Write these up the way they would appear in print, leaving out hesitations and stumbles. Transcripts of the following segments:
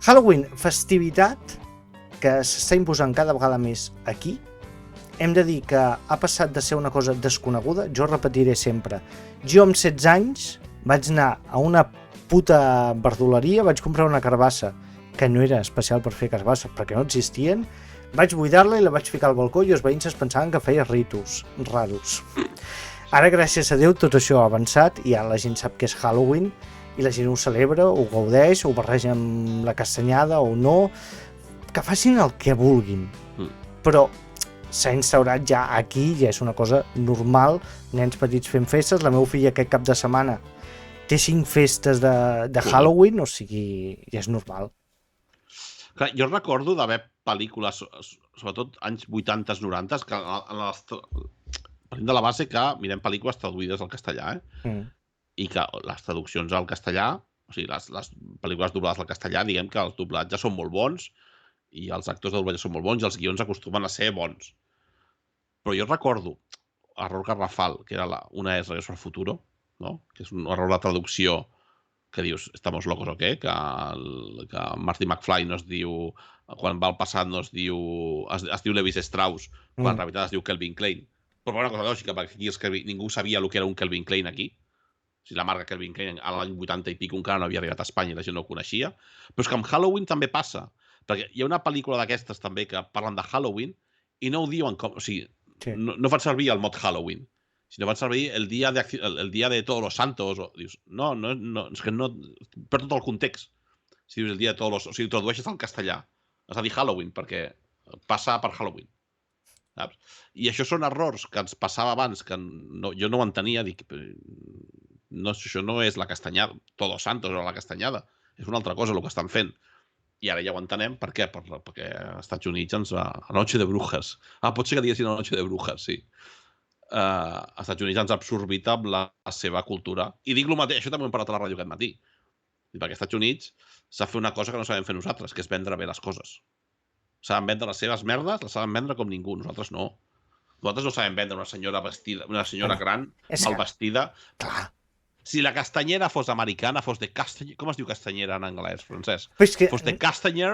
Halloween, festivitat que s'està imposant cada vegada més aquí. Hem de dir que ha passat de ser una cosa desconeguda. Jo repetiré sempre. Jo amb 16 anys vaig anar a una puta verdoleria, vaig comprar una carbassa que no era especial per fer carbassa perquè no existien, vaig buidar-la i la vaig ficar al balcó i els veïns es pensaven que feia ritus raros. Ara, gràcies a Déu, tot això ha avançat i ja la gent sap que és Halloween i la gent ho celebra, ho gaudeix, ho barreja amb la castanyada o no, que facin el que vulguin. Però s'ha instaurat ja aquí, ja és una cosa normal, nens petits fent festes. La meva filla aquest cap de setmana té 5 festes de Halloween, o sigui, ja és normal. Clar, jo recordo d'haver pel·lícules, sobretot anys 80s, 90s, que partim de la base que mirem pel·lícules traduïdes al castellà, i que les traduccions al castellà, o sigui, les pel·lícules doblades al castellà, diguem que els doblatges són molt bons i els actors de doblatge són molt bons i els guions acostumen a ser bons. Però jo recordo error garrafal, que era una és Regreso al Futuro, no? Que és un error de traducció que dius, estamos locos o què? Que Marty McFly no es diu, quan va al passat no es diu, es diu Levis Strauss, quan en realitat es diu Kelvin Klein. Però per una cosa lògica, perquè aquí ningú sabia el que era un Kelvin Klein aquí. O sigui, la marca Kelvin Klein a l'any 80 i pico encara no havia arribat a Espanya i la gent no ho coneixia. Però és que amb Halloween també passa, perquè hi ha una pel·lícula d'aquestes també que parlen de Halloween i no ho diuen com... O sigui, no fan servir el mot Halloween, sinó fan servir el dia de Todos los Santos. O, dius, no, és que no... Per tot el context. Si dius el dia de Todos los... O sigui, tradueixes al castellà. Has de dir Halloween, perquè passa per Halloween. Saps? I això són errors que ens passava abans, que jo no ho entenia, dic... No, això no és la castanyada, Todos Santos o la castanyada, és una altra cosa el que estan fent. I ara ja ho entenem, per què? Perquè als Estats Units ens va... A Noche de Brujas. pot ser que diguessin a Noche de Brujas, sí. Als Estats Units ens ha absorbit amb la seva cultura. I dic el mateix, això també ho hem parlat a la ràdio aquest matí. Perquè als Estats Units s'ha fet una cosa que no sabem fer nosaltres, que és vendre bé les coses. Saben vendre les seves merdes, les saben vendre com ningú, nosaltres no. Nosaltres no sabem vendre una senyora vestida, una senyora gran, mal vestida. Clar. Si la castanyera fos americana, fos de Castanyer... Com es diu castanyera en anglès, francès? Fos de Castanyer...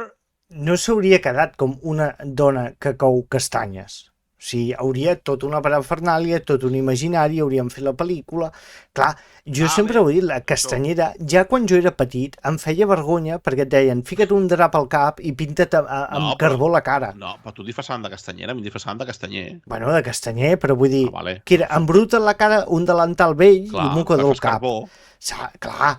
No s'hauria quedat com una dona que cou castanyes. O sigui, hauria tot una parafernàlia, tot un imaginari, hauríem fet la pel·lícula... Clar, jo sempre ho he dit, la castanyera, ja quan jo era petit, em feia vergonya perquè et deien, fica't un drap al cap i pinta't amb carbó la cara. No, però tu disfressaven de castanyera, a mi disfressaven de castanyer. Bueno, de castanyer, però vull dir, que era embruta la cara un delantal vell i un mocador al cap. Clar,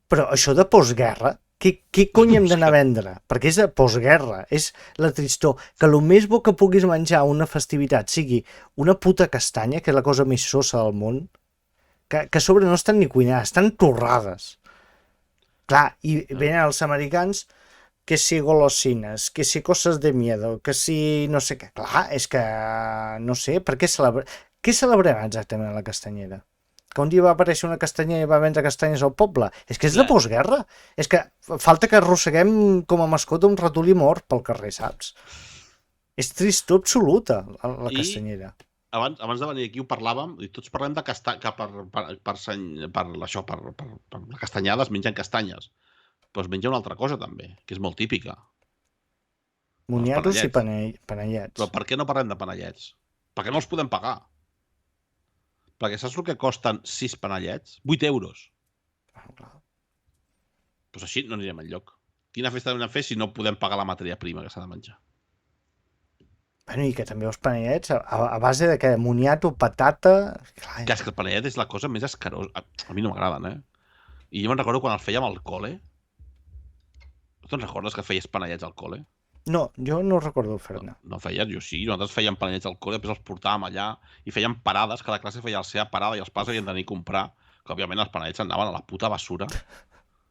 però això de postguerra, què cony hem d'anar a vendre? Perquè és de postguerra, és la tristor. Que el més bo que puguis menjar a una festivitat sigui una puta castanya, que és la cosa més sosa del món, que a sobre no estan ni cuinades, estan torrades. Clar, i venen els americans, que si golosines, que si coses de miedo, que si no sé què. Clar, és que no sé, per què celebrem exactament a la castanyera? Que un dia va aparèixer una castanyera i va vendre castanyes al poble. És que és de postguerra. És que falta que arrosseguem com a mascota un ratolí mort pel carrer, saps? És tristor absoluta, la castanyera. Abans de venir aquí ho parlàvem, i tots parlem de que per la castanyada es mengen castanyes. Però es menja una altra cosa també, que és molt típica. Moniatos i panellets. Però per què no parlem de panellets? Perquè no els podem pagar. Perquè saps el que costen 6 panellets? 8 euros. Doncs així no anirem enlloc. Quina festa hem de fer si no podem pagar la matèria prima que s'ha de menjar? Bueno, i que també els panellets, a base de què? Moniato, patata... Clar, és que el panellet és la cosa més escarosa. A mi no m'agraden, I jo me'n recordo quan el fèiem al col·le. Tu te'n recordes que feies panellets al col·le? No, jo no recordo fer-ne. No feies, jo sí. Nosaltres fèiem panellets al col·le, després els portàvem allà i fèiem parades, cada classe feia la seva parada i els pares havien d'anar a comprar, que òbviament els panellets anaven a la puta basura.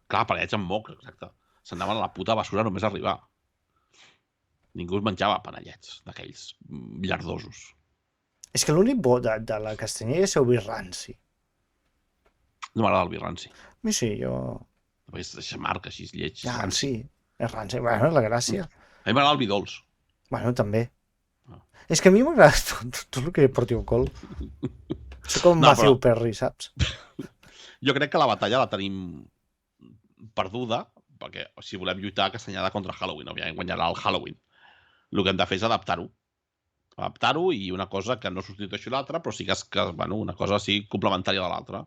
Clar, panellets amb moc, exacte. S'anaven a la puta basura només arribar. Ningú es menjava panellets d'aquells llardosos. És que l'únic bo de la castanyera és el vi ranci. No m'agrada el vi ranci. A mi sí, jo... És marca, així, lleig, ranci. Sí, és ranci. Bueno, és la gràcia. A mi m'agrada el vi dolç. Bueno, també. És que a mi m'agrada tot el que porti al col. Soc com Matthew Perry, saps? Jo crec que la batalla la tenim perduda perquè si volem lluitar a Castanyada contra Halloween, òbviament guanyarà el Halloween. El que hem de fer és adaptar-ho. Adaptar-ho i una cosa que no substitueixi l'altra, però sí que una cosa així complementària de l'altra.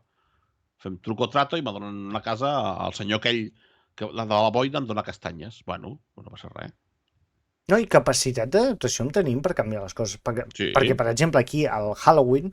Fem truco o trato i me donen una casa al senyor aquell que la de la boina em dona castanyes. Bueno, no passa res. No, i capacitat d'adaptació en tenim per canviar les coses. Perquè, per exemple, aquí al Halloween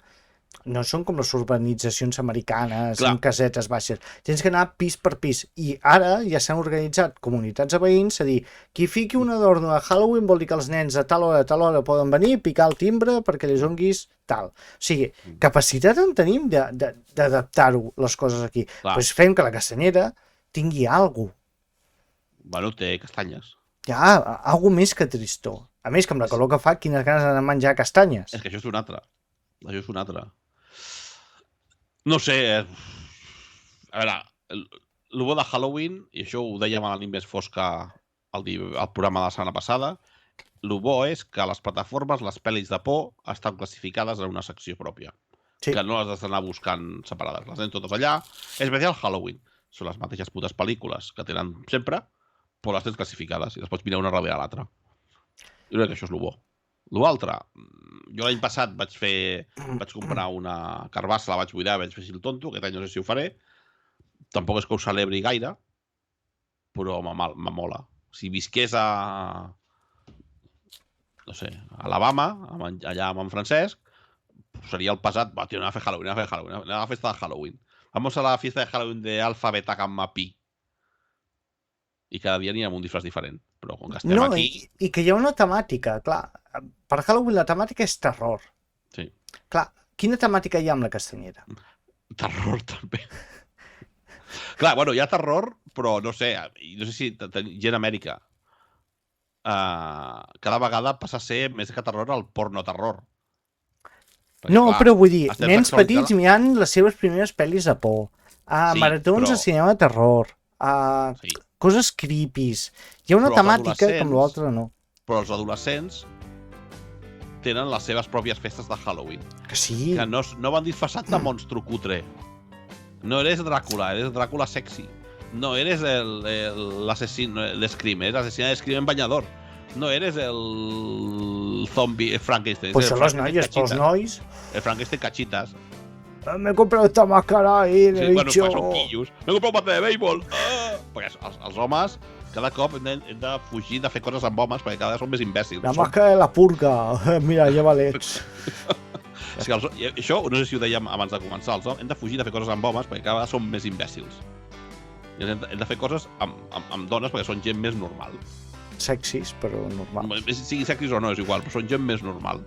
no són com les urbanitzacions americanes amb casetes baixes. Tens que anar pis per pis. I ara ja s'han organitzat comunitats de veïns a dir, qui fiqui un adorno a Halloween vol dir que els nens a tal hora poden venir, picar el timbre perquè les donguis tal. O sigui, capacitat en tenim d'adaptar-ho les coses aquí. Doncs fem que la castanyera tingui alguna cosa. Bueno, té castanyes. Ja, alguna més que tristor. A més, que amb la calor que fa, quines ganes de menjar castanyes. És que això és un altre. Això és un altre. No sé, a veure, el bo de Halloween, i això ho dèiem a la nit més fosca al programa de la setmana passada, el bo és que les plataformes, les pel·lis de por, estan classificades en una secció pròpia. Sí. Que no les has d'anar buscant separades. Les tenen totes allà. Especial Halloween. Són les mateixes putes pel·lícules que tenen sempre, però les tens classificades i les pots mirar una darrere l'altra. Jo crec que això és el bo. L'altre, jo l'any passat vaig comprar una carbassa, la vaig buidar, vaig fer així el tonto, aquest any no sé si ho faré. Tampoc és que ho celebri gaire, però m'amola. Si visqués a, no sé, a Alabama, allà amb en Francesc, seria el pesat, va, tio, anem a fer Halloween, anem a la festa de Halloween. Vamos a la fiesta de Halloween de Alfa, Beta, Gamma, Pi. I cada dia n'hi ha un disfraç diferent. Però com que estem aquí... I que hi ha una temàtica, clar. Per Halloween la temàtica és terror. Sí. Clar, quina temàtica hi ha amb la castanyera? Terror, també. Clar, bueno, hi ha terror, però no sé si gent a Amèrica cada vegada passa a ser més que terror el porno-terror. Perquè, no, clar, però vull dir, nens petits mirant les seves primeres pel·lis de por, maratons de cinema de terror, coses creepies. Hi ha una temàtica com l'altra no. Però els adolescents tenen les seves pròpies festes de Halloween. Que sí. Que no van disfressat de monstru cutre. No eres Dràcula, eres Dràcula sexy. No eres l'assassino de Scream, eres l'assassino de Scream en banyador. No eres el zombie Frankenstein. Pues son los noies, els nois. El Frankenstein cachitas. Me he comprado esta máscara y sí, bueno, pues son quillos. Me he comprado un bate de béisbol. Perquè els homes cada cop hem de fugir de fer coses amb homes perquè cada vegada són més imbècils. La màscara de la purga. Mira, lleva leds. És que això, no sé si ho dèiem abans de començar, hem de fugir de fer coses amb homes perquè cada vegada són més imbècils. I hem de fer coses amb dones perquè són gent més normal. Sexis, però normal. Sigui sexis o no, és igual, però són gent més normal.